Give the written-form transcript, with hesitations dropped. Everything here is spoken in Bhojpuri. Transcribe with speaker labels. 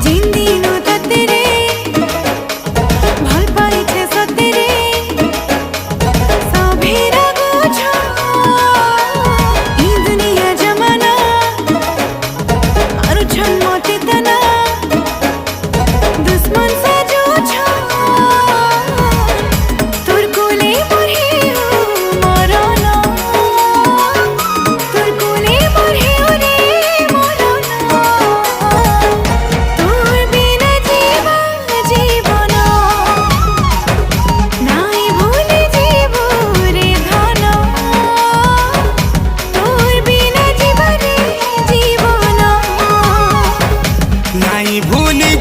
Speaker 1: जिंदीनु ततेरे भल पाइछे सतेरे सभेरा गोछा ई दुनिया जमाना आरु छम्मते तना दुश्मन से जो छा तोर कोले मोरे मरना तोर कोले मोरे रे मरना तोर बिना जीवा जीवन नाई भूले जीवो रे धन तोर बिना जीवा रे जीवन
Speaker 2: नाई भूली